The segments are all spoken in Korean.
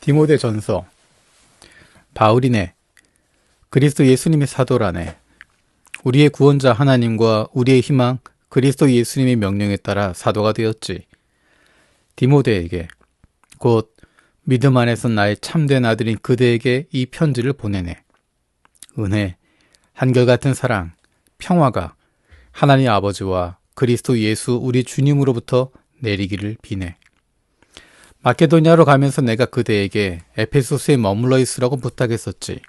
디모데전서. 바울이네. 그리스도 예수님의 사도라네. 우리의 구원자 하나님과 우리의 희망 그리스도 예수님의 명령에 따라 사도가 되었지. 디모데에게, 곧 믿음 안에서 나의 참된 아들인 그대에게 이 편지를 보내네. 은혜, 한결같은 사랑, 평화가 하나님 아버지와 그리스도 예수 우리 주님으로부터 내리기를 비네. 마케도니아로 가면서 내가 그대에게 에페소스에 머물러 있으라고 부탁했었지.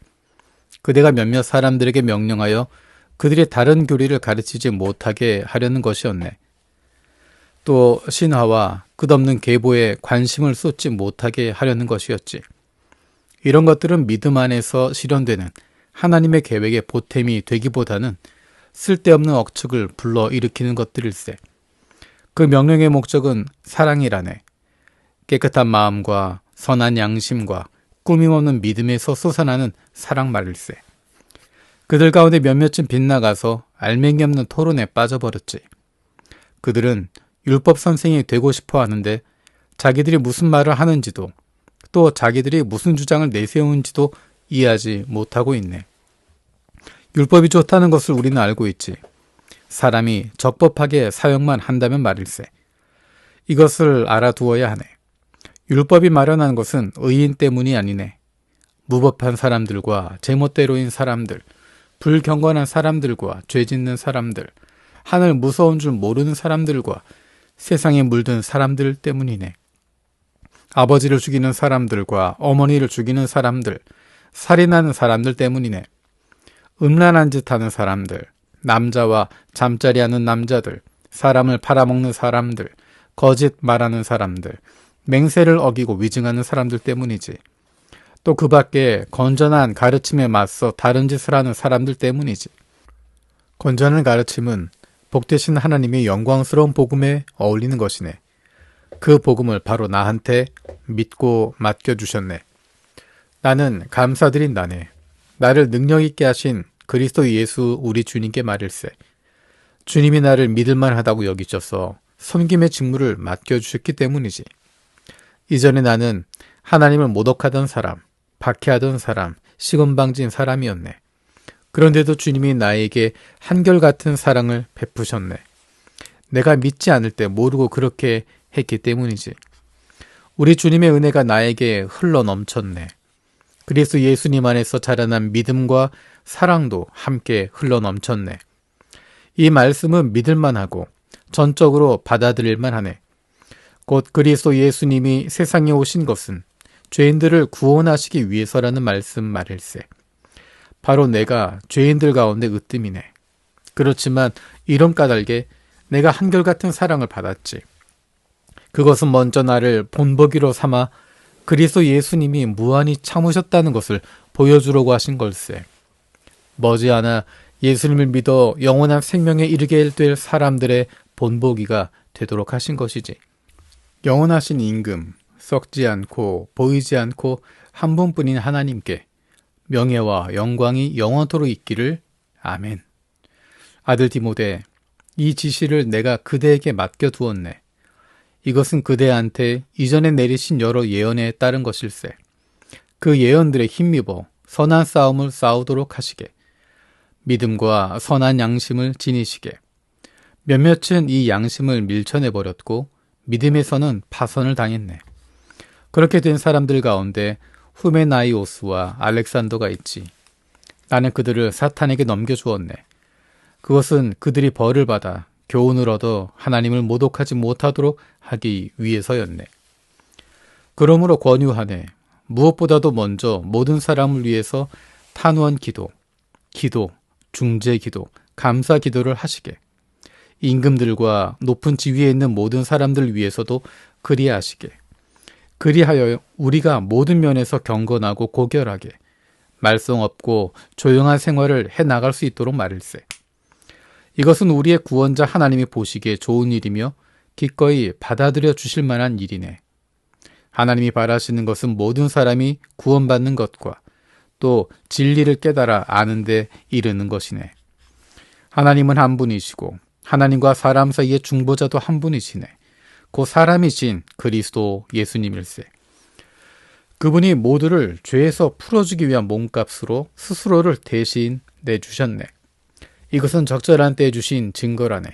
그대가 몇몇 사람들에게 명령하여 그들의 다른 교리를 가르치지 못하게 하려는 것이었네. 또 신화와 끝없는 계보에 관심을 쏟지 못하게 하려는 것이었지. 이런 것들은 믿음 안에서 실현되는 하나님의 계획의 보탬이 되기보다는 쓸데없는 억측을 불러일으키는 것들일세. 그 명령의 목적은 사랑이라네. 깨끗한 마음과 선한 양심과 꾸밈없는 믿음에서 솟아나는 사랑 말일세. 그들 가운데 몇몇은 빗나가서 알맹이 없는 토론에 빠져버렸지. 그들은 율법 선생이 되고 싶어 하는데 자기들이 무슨 말을 하는지도 또 자기들이 무슨 주장을 내세우는지도 이해하지 못하고 있네. 율법이 좋다는 것을 우리는 알고 있지. 사람이 적법하게 사용만 한다면 말일세. 이것을 알아두어야 하네. 율법이 마련한 것은 의인 때문이 아니네. 무법한 사람들과 제멋대로인 사람들, 불경건한 사람들과 죄짓는 사람들, 하늘 무서운 줄 모르는 사람들과 세상에 물든 사람들 때문이네. 아버지를 죽이는 사람들과 어머니를 죽이는 사람들, 살인하는 사람들 때문이네. 음란한 짓 하는 사람들, 남자와 잠자리하는 남자들, 사람을 팔아먹는 사람들, 거짓 말하는 사람들, 맹세를 어기고 위증하는 사람들 때문이지. 또 그 밖에 건전한 가르침에 맞서 다른 짓을 하는 사람들 때문이지. 건전한 가르침은 복되신 하나님의 영광스러운 복음에 어울리는 것이네. 그 복음을 바로 나한테 믿고 맡겨주셨네. 나는 감사드린다네. 나를 능력 있게 하신 그리스도 예수 우리 주님께 말일세. 주님이 나를 믿을만 하다고 여기셔서 섬김의 직무를 맡겨주셨기 때문이지. 이전에 나는 하나님을 모독하던 사람, 박해하던 사람, 시건방진 사람이었네. 그런데도 주님이 나에게 한결같은 사랑을 베푸셨네. 내가 믿지 않을 때 모르고 그렇게 했기 때문이지. 우리 주님의 은혜가 나에게 흘러 넘쳤네. 그리스도 예수님 안에서 자라난 믿음과 사랑도 함께 흘러 넘쳤네. 이 말씀은 믿을만하고 전적으로 받아들일만 하네. 곧 그리스도 예수님이 세상에 오신 것은 죄인들을 구원하시기 위해서라는 말씀 말일세. 바로 내가 죄인들 가운데 으뜸이네. 그렇지만 이런 까닭에 내가 한결같은 사랑을 받았지. 그것은 먼저 나를 본보기로 삼아 그리스도 예수님이 무한히 참으셨다는 것을 보여주려고 하신 걸세. 머지않아 예수님을 믿어 영원한 생명에 이르게 될 사람들의 본보기가 되도록 하신 것이지. 영원하신 임금, 썩지 않고 보이지 않고 한 분뿐인 하나님께 명예와 영광이 영원토록 있기를. 아멘. 아들 디모데, 이 지시를 내가 그대에게 맡겨두었네. 이것은 그대한테 이전에 내리신 여러 예언에 따른 것일세. 그 예언들에 힘입어 선한 싸움을 싸우도록 하시게. 믿음과 선한 양심을 지니시게. 몇몇은 이 양심을 밀쳐내버렸고 믿음에서는 파선을 당했네. 그렇게 된 사람들 가운데 후메나이오스와 알렉산더가 있지. 나는 그들을 사탄에게 넘겨주었네. 그것은 그들이 벌을 받아 교훈을 얻어 하나님을 모독하지 못하도록 하기 위해서였네. 그러므로 권유하네. 무엇보다도 먼저 모든 사람을 위해서 탄원 기도, 중재 기도, 감사 기도를 하시게. 임금들과 높은 지위에 있는 모든 사람들 위해서도 그리하시게. 그리하여 우리가 모든 면에서 경건하고 고결하게 말썽 없고 조용한 생활을 해나갈 수 있도록 말일세. 이것은 우리의 구원자 하나님이 보시기에 좋은 일이며 기꺼이 받아들여 주실 만한 일이네. 하나님이 바라시는 것은 모든 사람이 구원받는 것과 또 진리를 깨달아 아는 데 이르는 것이네. 하나님은 한 분이시고 하나님과 사람 사이의 중보자도 한 분이시네. 곧 사람이신 그리스도 예수님일세. 그분이 모두를 죄에서 풀어주기 위한 몸값으로 스스로를 대신 내주셨네. 이것은 적절한 때에 주신 증거라네.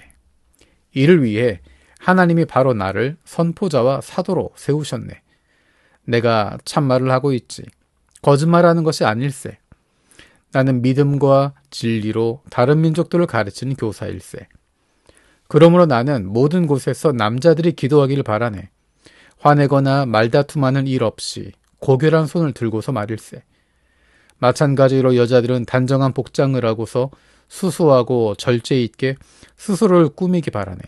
이를 위해 하나님이 바로 나를 선포자와 사도로 세우셨네. 내가 참말을 하고 있지. 거짓말하는 것이 아닐세. 나는 믿음과 진리로 다른 민족들을 가르치는 교사일세. 그러므로 나는 모든 곳에서 남자들이 기도하기를 바라네. 화내거나 말다툼하는 일 없이 고결한 손을 들고서 말일세. 마찬가지로 여자들은 단정한 복장을 하고서 수수하고 절제 있게 스스로를 꾸미기 바라네.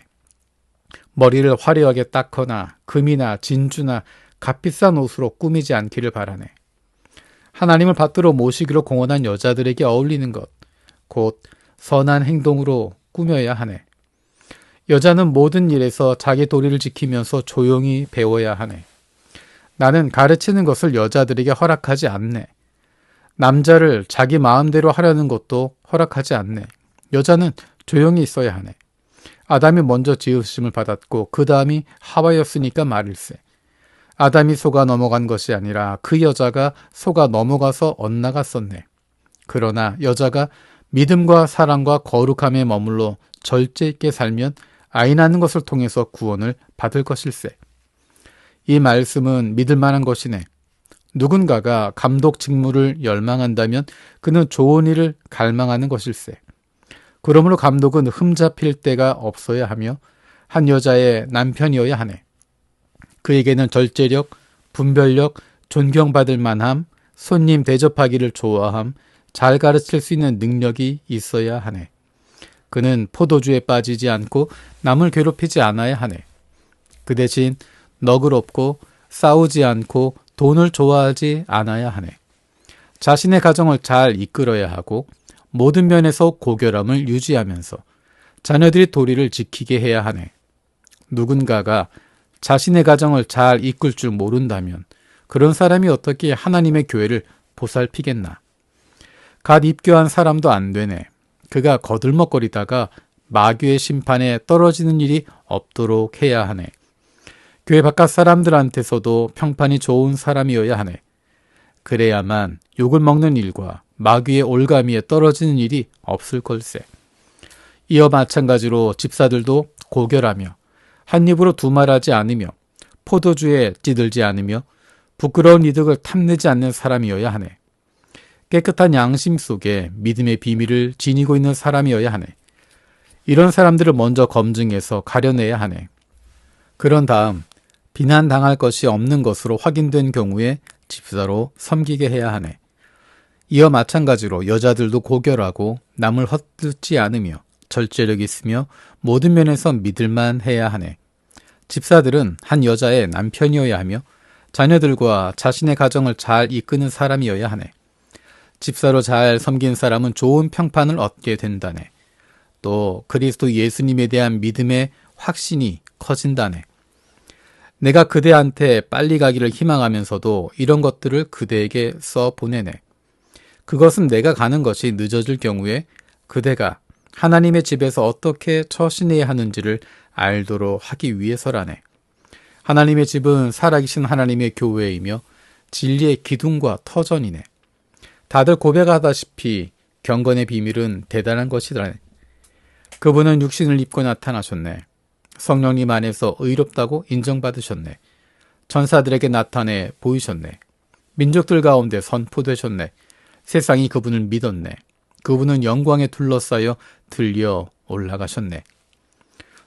머리를 화려하게 닦거나 금이나 진주나 값비싼 옷으로 꾸미지 않기를 바라네. 하나님을 받들어 모시기로 공언한 여자들에게 어울리는 것, 곧 선한 행동으로 꾸며야 하네. 여자는 모든 일에서 자기 도리를 지키면서 조용히 배워야 하네. 나는 가르치는 것을 여자들에게 허락하지 않네. 남자를 자기 마음대로 하려는 것도 허락하지 않네. 여자는 조용히 있어야 하네. 아담이 먼저 지으심을 받았고 그 다음이 하와였으니까 말일세. 아담이 속아 넘어간 것이 아니라 그 여자가 속아 넘어가서 엇나갔었네. 그러나 여자가 믿음과 사랑과 거룩함에 머물러 절제 있게 살면 아이 낳는 것을 통해서 구원을 받을 것일세. 이 말씀은 믿을 만한 것이네. 누군가가 감독 직무를 열망한다면 그는 좋은 일을 갈망하는 것일세. 그러므로 감독은 흠잡힐 데가 없어야 하며 한 여자의 남편이어야 하네. 그에게는 절제력, 분별력, 존경받을 만함, 손님 대접하기를 좋아함, 잘 가르칠 수 있는 능력이 있어야 하네. 그는 포도주에 빠지지 않고 남을 괴롭히지 않아야 하네. 그 대신 너그럽고 싸우지 않고 돈을 좋아하지 않아야 하네. 자신의 가정을 잘 이끌어야 하고 모든 면에서 고결함을 유지하면서 자녀들의 도리를 지키게 해야 하네. 누군가가 자신의 가정을 잘 이끌 줄 모른다면 그런 사람이 어떻게 하나님의 교회를 보살피겠나. 갓 입교한 사람도 안 되네. 그가 거들먹거리다가 마귀의 심판에 떨어지는 일이 없도록 해야 하네. 교회 바깥 사람들한테서도 평판이 좋은 사람이어야 하네. 그래야만 욕을 먹는 일과 마귀의 올가미에 떨어지는 일이 없을 걸세. 이어 마찬가지로 집사들도 고결하며 한 입으로 두말하지 않으며 포도주에 찌들지 않으며 부끄러운 이득을 탐내지 않는 사람이어야 하네. 깨끗한 양심 속에 믿음의 비밀을 지니고 있는 사람이어야 하네. 이런 사람들을 먼저 검증해서 가려내야 하네. 그런 다음 비난당할 것이 없는 것으로 확인된 경우에 집사로 섬기게 해야 하네. 이어 마찬가지로 여자들도 고결하고 남을 헛듣지 않으며 절제력이 있으며 모든 면에서 믿을만 해야 하네. 집사들은 한 여자의 남편이어야 하며 자녀들과 자신의 가정을 잘 이끄는 사람이어야 하네. 집사로 잘 섬긴 사람은 좋은 평판을 얻게 된다네. 또 그리스도 예수님에 대한 믿음의 확신이 커진다네. 내가 그대한테 빨리 가기를 희망하면서도 이런 것들을 그대에게 써 보내네. 그것은 내가 가는 것이 늦어질 경우에 그대가 하나님의 집에서 어떻게 처신해야 하는지를 알도록 하기 위해서라네. 하나님의 집은 살아계신 하나님의 교회이며 진리의 기둥과 터전이네. 다들 고백하다시피 경건의 비밀은 대단한 것이라네. 그분은 육신을 입고 나타나셨네. 성령님 안에서 의롭다고 인정받으셨네. 천사들에게 나타내 보이셨네. 민족들 가운데 선포되셨네. 세상이 그분을 믿었네. 그분은 영광에 둘러싸여 들려 올라가셨네.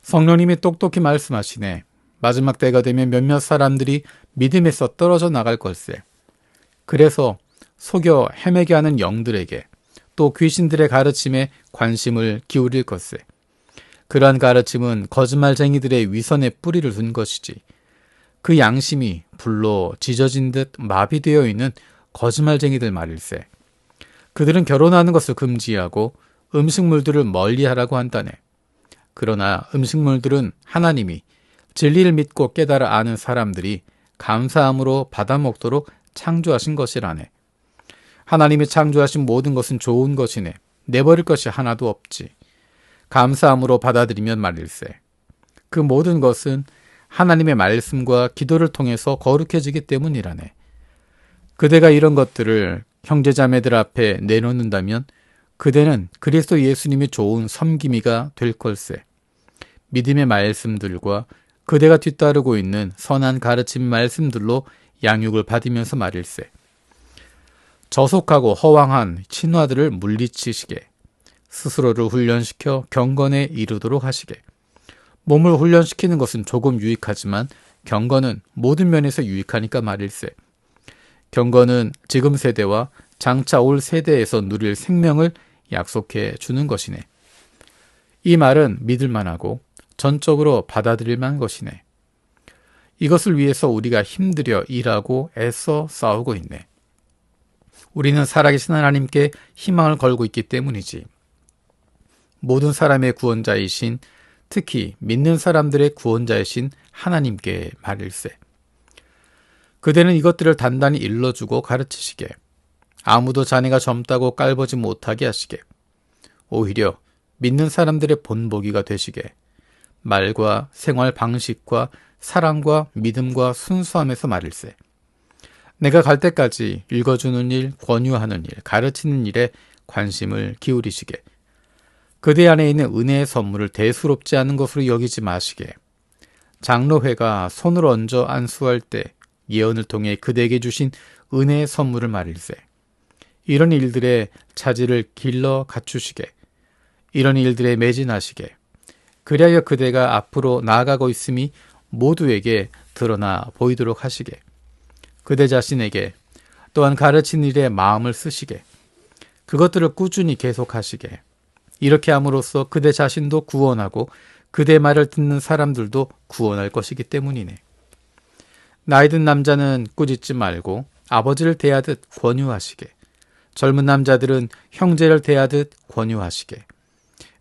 성령님이 똑똑히 말씀하시네. 마지막 때가 되면 몇몇 사람들이 믿음에서 떨어져 나갈 걸세. 그래서 속여 헤매게 하는 영들에게 또 귀신들의 가르침에 관심을 기울일 것세. 그러한 가르침은 거짓말쟁이들의 위선에 뿌리를 둔 것이지. 그 양심이 불로 지져진 듯 마비되어 있는 거짓말쟁이들 말일세. 그들은 결혼하는 것을 금지하고 음식물들을 멀리하라고 한다네. 그러나 음식물들은 하나님이 진리를 믿고 깨달아 아는 사람들이 감사함으로 받아먹도록 창조하신 것이라네. 하나님이 창조하신 모든 것은 좋은 것이네. 내버릴 것이 하나도 없지. 감사함으로 받아들이면 말일세. 그 모든 것은 하나님의 말씀과 기도를 통해서 거룩해지기 때문이라네. 그대가 이런 것들을 형제자매들 앞에 내놓는다면 그대는 그리스도 예수님이 좋은 섬김이가 될 걸세. 믿음의 말씀들과 그대가 뒤따르고 있는 선한 가르침 말씀들로 양육을 받으면서 말일세. 저속하고 허황한 친화들을 물리치시게, 스스로를 훈련시켜 경건에 이르도록 하시게. 몸을 훈련시키는 것은 조금 유익하지만 경건은 모든 면에서 유익하니까 말일세. 경건은 지금 세대와 장차 올 세대에서 누릴 생명을 약속해 주는 것이네. 이 말은 믿을만하고 전적으로 받아들일 만한 것이네. 이것을 위해서 우리가 힘들여 일하고 애써 싸우고 있네. 우리는 살아계신 하나님께 희망을 걸고 있기 때문이지. 모든 사람의 구원자이신, 특히 믿는 사람들의 구원자이신 하나님께 말일세. 그대는 이것들을 단단히 일러주고 가르치시게, 아무도 자네가 젊다고 깔보지 못하게 하시게, 오히려 믿는 사람들의 본보기가 되시게, 말과 생활 방식과 사랑과 믿음과 순수함에서 말일세. 내가 갈 때까지 읽어주는 일, 권유하는 일, 가르치는 일에 관심을 기울이시게, 그대 안에 있는 은혜의 선물을 대수롭지 않은 것으로 여기지 마시게, 장로회가 손을 얹어 안수할 때 예언을 통해 그대에게 주신 은혜의 선물을 말일세. 이런 일들의 차질을 길러 갖추시게, 이런 일들에 매진하시게, 그리하여 그대가 앞으로 나아가고 있음이 모두에게 드러나 보이도록 하시게, 그대 자신에게 또한 가르치는 일에 마음을 쓰시게, 그것들을 꾸준히 계속하시게. 이렇게 함으로써 그대 자신도 구원하고 그대 말을 듣는 사람들도 구원할 것이기 때문이네. 나이든 남자는 꾸짖지 말고 아버지를 대하듯 권유하시게, 젊은 남자들은 형제를 대하듯 권유하시게,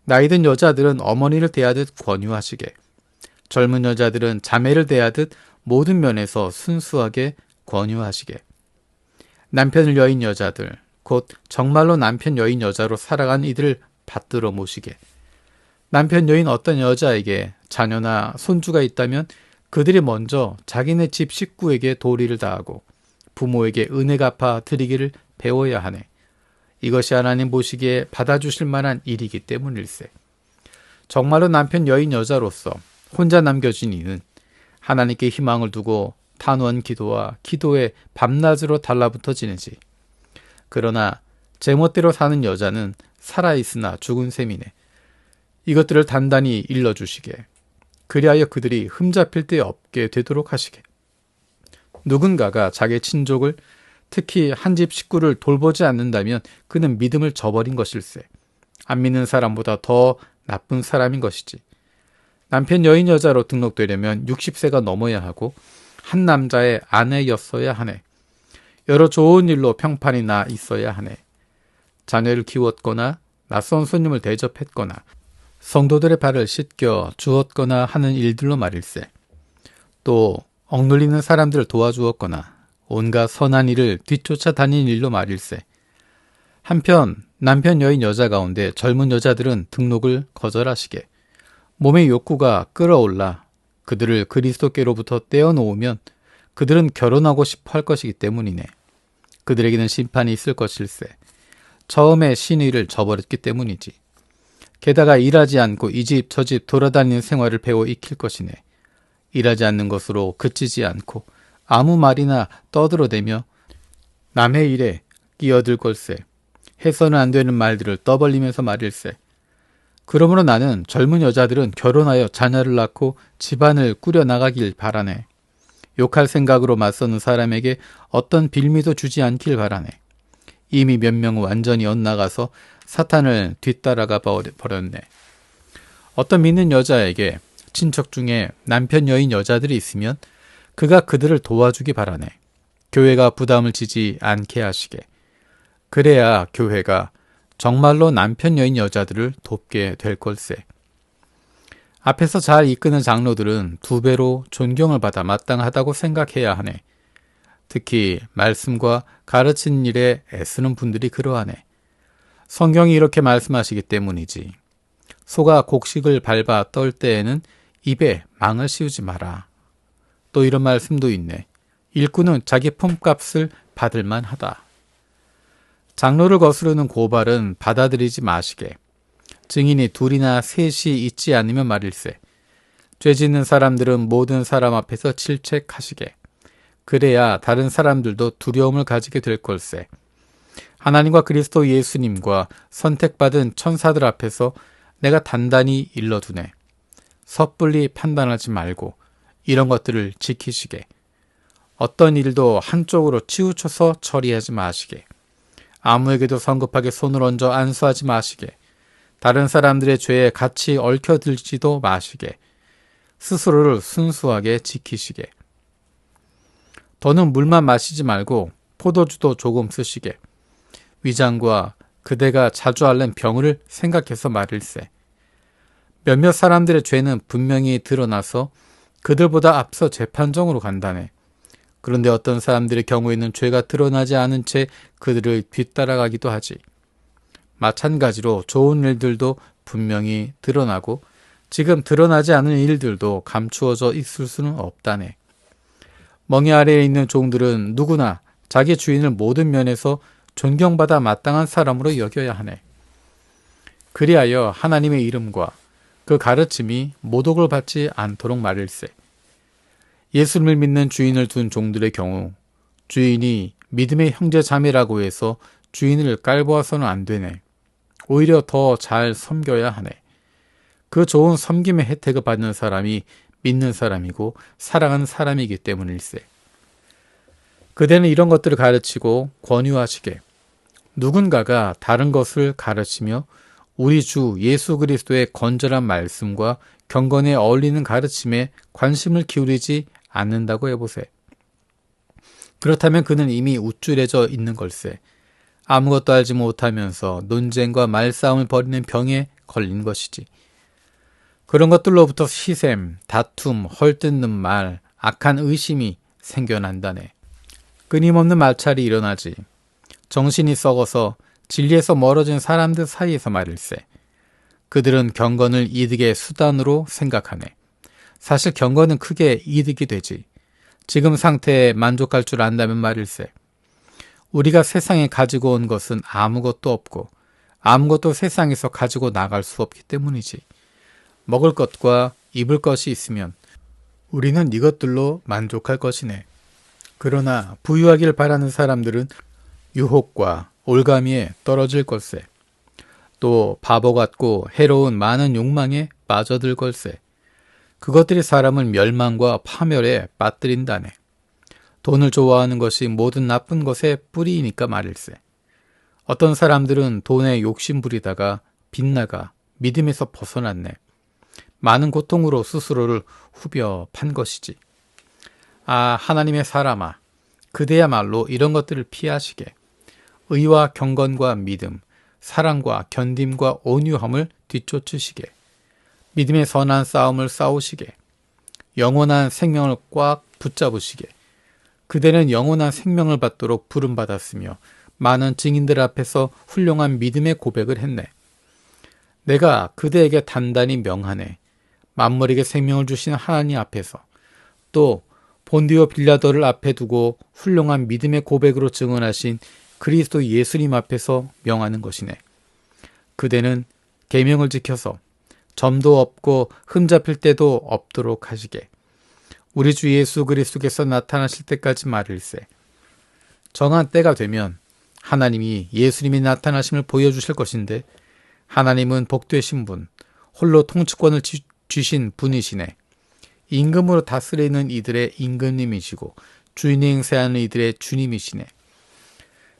나이든 여자들은 어머니를 대하듯 권유하시게, 젊은 여자들은 자매를 대하듯 모든 면에서 순수하게 권유하시게, 남편 여인 여자들, 곧 정말로 남편 여인 여자로 살아간 이들을 받들어 모시게, 남편 여인 어떤 여자에게 자녀나 손주가 있다면 그들이 먼저 자기네 집 식구에게 도리를 다하고 부모에게 은혜 갚아 드리기를 배워야 하네. 이것이 하나님 보시기에 받아주실 만한 일이기 때문일세. 정말로 남편 여인 여자로서 혼자 남겨진 이는 하나님께 희망을 두고 탄원 기도와 기도에 밤낮으로 달라붙어 지내지. 그러나 제멋대로 사는 여자는 살아있으나 죽은 셈이네. 이것들을 단단히 일러주시게, 그리하여 그들이 흠잡힐 데 없게 되도록 하시게. 누군가가 자기 친족을, 특히 한 집 식구를 돌보지 않는다면 그는 믿음을 저버린 것일세. 안 믿는 사람보다 더 나쁜 사람인 것이지. 남편 여인 여자로 등록되려면 60세가 넘어야 하고 한 남자의 아내였어야 하네. 여러 좋은 일로 평판이 나 있어야 하네. 자녀를 키웠거나 낯선 손님을 대접했거나 성도들의 발을 씻겨 주었거나 하는 일들로 말일세. 또 억눌리는 사람들을 도와주었거나 온갖 선한 일을 뒤쫓아 다니는 일로 말일세. 한편 남편 여인 여자 가운데 젊은 여자들은 등록을 거절하시게, 몸의 욕구가 끌어올라 그들을 그리스도께로부터 떼어놓으면 그들은 결혼하고 싶어 할 것이기 때문이네. 그들에게는 심판이 있을 것일세. 처음에 신의를 저버렸기 때문이지. 게다가 일하지 않고 이 집 저 집 돌아다니는 생활을 배워 익힐 것이네. 일하지 않는 것으로 그치지 않고 아무 말이나 떠들어대며 남의 일에 끼어들 걸세. 해서는 안 되는 말들을 떠벌리면서 말일세. 그러므로 나는 젊은 여자들은 결혼하여 자녀를 낳고 집안을 꾸려나가길 바라네. 욕할 생각으로 맞서는 사람에게 어떤 빌미도 주지 않길 바라네. 이미 몇 명은 완전히 엇나가서 사탄을 뒤따라가 버렸네. 어떤 믿는 여자에게 친척 중에 남편 여인 여자들이 있으면 그가 그들을 도와주기 바라네. 교회가 부담을 지지 않게 하시게. 그래야 교회가 정말로 남편 여인 여자들을 돕게 될 걸세. 앞에서 잘 이끄는 장로들은 2배로 존경을 받아 마땅하다고 생각해야 하네. 특히 말씀과 가르치는 일에 애쓰는 분들이 그러하네. 성경이 이렇게 말씀하시기 때문이지. 소가 곡식을 밟아 떨 때에는 입에 망을 씌우지 마라. 또 이런 말씀도 있네. 일꾼은 자기 품값을 받을만 하다. 장로를 거스르는 고발은 받아들이지 마시게. 증인이 둘이나 셋이 있지 않으면 말일세. 죄 짓는 사람들은 모든 사람 앞에서 질책하시게. 그래야 다른 사람들도 두려움을 가지게 될 걸세. 하나님과 그리스도 예수님과 선택받은 천사들 앞에서 내가 단단히 일러두네. 섣불리 판단하지 말고 이런 것들을 지키시게. 어떤 일도 한쪽으로 치우쳐서 처리하지 마시게. 아무에게도 성급하게 손을 얹어 안수하지 마시게. 다른 사람들의 죄에 같이 얽혀들지도 마시게. 스스로를 순수하게 지키시게. 더는 물만 마시지 말고 포도주도 조금 쓰시게. 위장과 그대가 자주 앓는 병을 생각해서 말일세. 몇몇 사람들의 죄는 분명히 드러나서 그들보다 앞서 재판정으로 간다네. 그런데 어떤 사람들의 경우에는 죄가 드러나지 않은 채 그들을 뒤따라가기도 하지. 마찬가지로 좋은 일들도 분명히 드러나고 지금 드러나지 않은 일들도 감추어져 있을 수는 없다네. 멍에 아래에 있는 종들은 누구나 자기 주인을 모든 면에서 존경받아 마땅한 사람으로 여겨야 하네. 그리하여 하나님의 이름과 그 가르침이 모독을 받지 않도록 말일세. 예수님을 믿는 주인을 둔 종들의 경우 주인이 믿음의 형제 자매라고 해서 주인을 깔보아서는 안 되네. 오히려 더 잘 섬겨야 하네. 그 좋은 섬김의 혜택을 받는 사람이 믿는 사람이고 사랑하는 사람이기 때문일세. 그대는 이런 것들을 가르치고 권유하시게. 누군가가 다른 것을 가르치며 우리 주 예수 그리스도의 건전한 말씀과 경건에 어울리는 가르침에 관심을 기울이지 않는다고 해보세. 그렇다면 그는 이미 우쭐해져 있는 걸세. 아무것도 알지 못하면서 논쟁과 말싸움을 벌이는 병에 걸린 것이지. 그런 것들로부터 시샘, 다툼, 헐뜯는 말, 악한 의심이 생겨난다네. 끊임없는 마찰이 일어나지. 정신이 썩어서 진리에서 멀어진 사람들 사이에서 말일세. 그들은 경건을 이득의 수단으로 생각하네. 사실 경건은 크게 이득이 되지. 지금 상태에 만족할 줄 안다면 말일세. 우리가 세상에 가지고 온 것은 아무것도 없고 아무것도 세상에서 가지고 나갈 수 없기 때문이지. 먹을 것과 입을 것이 있으면 우리는 이것들로 만족할 것이네. 그러나 부유하길 바라는 사람들은 유혹과 올가미에 떨어질 걸세. 또 바보 같고 해로운 많은 욕망에 빠져들 걸세. 그것들이 사람을 멸망과 파멸에 빠뜨린다네. 돈을 좋아하는 것이 모든 나쁜 것의 뿌리이니까 말일세. 어떤 사람들은 돈에 욕심 부리다가 빗나가 믿음에서 벗어났네. 많은 고통으로 스스로를 후벼 판 것이지. 아, 하나님의 사람아, 그대야말로 이런 것들을 피하시게. 의와 경건과 믿음, 사랑과 견딤과 온유함을 뒤쫓으시게. 믿음의 선한 싸움을 싸우시게. 영원한 생명을 꽉 붙잡으시게. 그대는 영원한 생명을 받도록 부름받았으며 많은 증인들 앞에서 훌륭한 믿음의 고백을 했네. 내가 그대에게 단단히 명하네. 만물에게 생명을 주신 하나님 앞에서, 또 본디오 빌라도를 앞에 두고 훌륭한 믿음의 고백으로 증언하신 그리스도 예수님 앞에서 명하는 것이네. 그대는 계명을 지켜서 점도 없고 흠잡힐 때도 없도록 하시게. 우리 주 예수 그리스도께서 나타나실 때까지 말일세. 정한 때가 되면 하나님이 예수님이 나타나심을 보여주실 것인데, 하나님은 복되신 분, 홀로 통치권을 주신 분이시네. 임금으로 다스리는 이들의 임금님이시고 주인이 행세하는 이들의 주님이시네.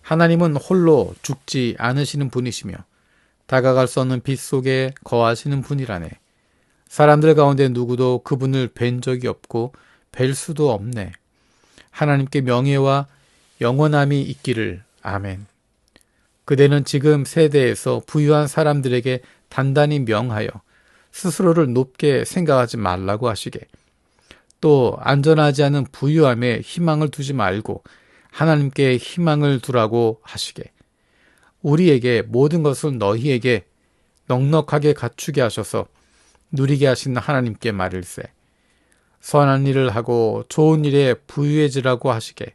하나님은 홀로 죽지 않으시는 분이시며 다가갈 수 없는 빛 속에 거하시는 분이라네. 사람들 가운데 누구도 그분을 뵌 적이 없고 뵐 수도 없네. 하나님께 명예와 영원함이 있기를. 아멘. 그대는 지금 세대에서 부유한 사람들에게 단단히 명하여 스스로를 높게 생각하지 말라고 하시게. 또 안전하지 않은 부유함에 희망을 두지 말고 하나님께 희망을 두라고 하시게. 우리에게 모든 것을 너희에게 넉넉하게 갖추게 하셔서 누리게 하시는 하나님께 말일세. 선한 일을 하고 좋은 일에 부유해지라고 하시게.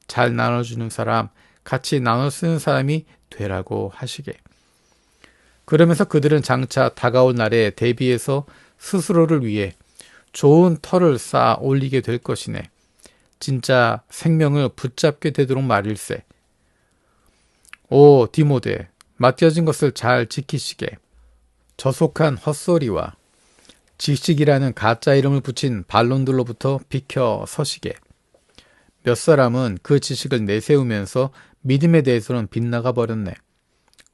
잘 나눠주는 사람, 같이 나눠 쓰는 사람이 되라고 하시게. 그러면서 그들은 장차 다가올 날에 대비해서 스스로를 위해 좋은 터를 쌓아 올리게 될 것이네. 진짜 생명을 붙잡게 되도록 말일세. 오 디모데, 맡겨진 것을 잘 지키시게. 저속한 헛소리와 지식이라는 가짜 이름을 붙인 반론들로부터 비켜 서시게. 몇 사람은 그 지식을 내세우면서 믿음에 대해서는 빗나가 버렸네.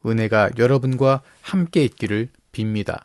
은혜가 여러분과 함께 있기를 빕니다.